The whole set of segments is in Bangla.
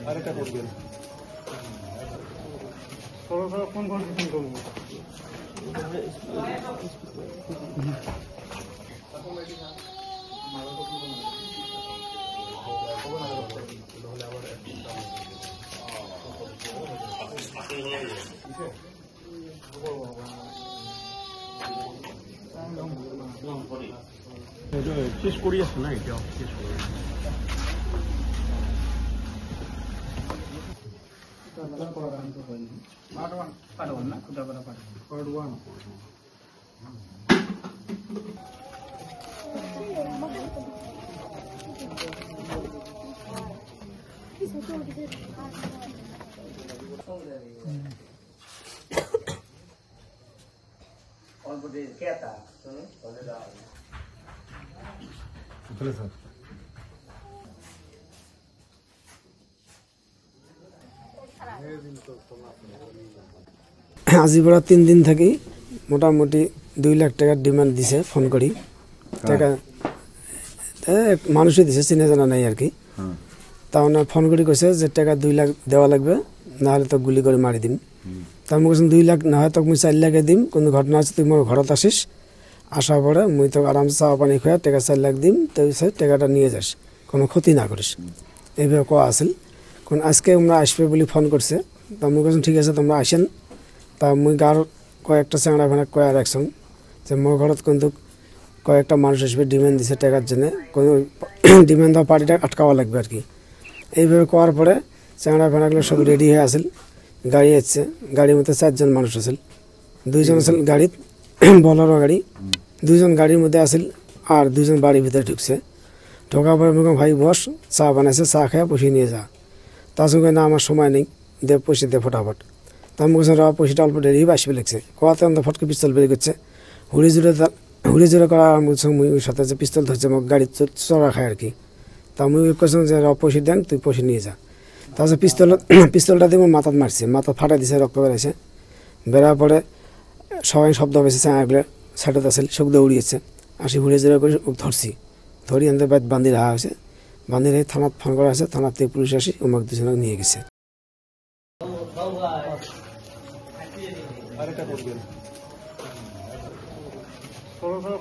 আরেকটা করবেন কোন ফোন করবো শেষ করি আসো না এটাও শেষ করি আজিপুরা 3 দিন থাকি মোটামুটি 2 লাখ টাকার ডিমান্ড দিছে ফোন করি টাকা মানুষই দিছে চিনে জানা নাই আর কি তাও না ফোন করি কইছে যে টাকা 2 লাখ দেওয়া লাগবে না হলে তো গুলি করে মারি দিম তা আমি কইছি 2 লাখ না হয় তো মুই 4 লাখে দিম কোন ঘটনা আছে তুই মোর ঘরত আসিস আসার পরে মুই তো আরামসে চা পানি খাওয়া টাকা 4 লাখ দিম তুই সে টাকাটা নিয়ে যাস কোনো ক্ষতি না করিস এইভাবে কোয়া আসল কোন আজকে আমরা আসবে বলে ফোন করছে তা আমি কইছি ঠিক আছে তোমরা আসেন তা মুই গার কয়েকটা চ্যাংড়া ভেনা কয়া রাখছুন যে মোর ঘরত কিন্তু কয়েকটা মানুষ আসবে ডিমান্ড দিছে টাকার জন্য কোনো ডিমান্ড দেওয়া পার্টিটা আটকাওয়া লাগবে আর কি এইভাবে করার পরে চ্যাংড়া ভেনাগুলো সব রেডি হয়ে আসল গাড়ি আসছে গাড়ির মধ্যে 4 জন মানুষ আসল 2 জন আসল গাড়ি বলারও গাড়ি 2 জন গাড়ির মধ্যে আসল আর 2 জন বাড়ির ভিতরে ঢুকছে ঢোকার পরে মুখ ভাই বস চা বানাইছে চা খেয়ে পয়সা নিয়ে যা তার সঙ্গে না আমার সময় নেই দে পয়সা দে ফটাফট তা আমি বলছি পয়সাটা অল্প দেরি আসবে লাগছে কোয়াতে আমাদের ফটকে পিস্তল বেরিয়ে করছে হুড়ি জুড়ে করা মুই ওর সাথে যে পিস্তল ধরছে আমার গাড়ি চড়া খায় আর কি তা আমি কোথাও যে পয়সা দেন তুই পয়সা নিয়ে যা তারপরে পিস্তলটা দিয়ে মাথাত মারছে মাথা ফাটা দিছে রক্ত বেড়াইছে বেড়ার পরে সবাই শব্দ পেয়েছে চাঁড়াগুলো সাইডত আসল সব দৌড়িয়েছে আসি হুড়ে জুড়ে করে ধরছি ধরি আনতে বাইত বান্ধি রাখা হয়েছে বান্ধি রেখে থানাত ফোন করা হয়েছে থানার থেকে পুলিশ আসি আমাকে 2 জনকে নিয়ে গেছে আরেকটা করবেন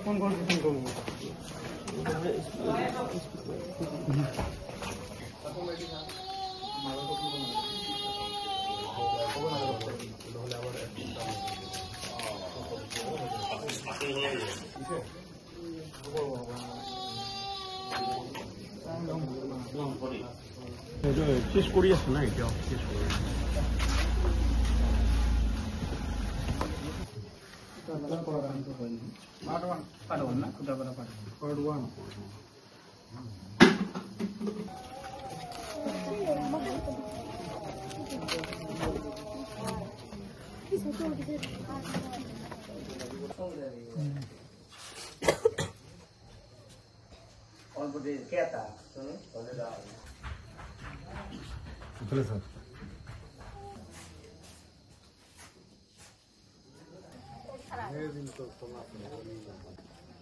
কোন ফোন করবো শেষ করি আসো না এটাও শেষ করি স্যার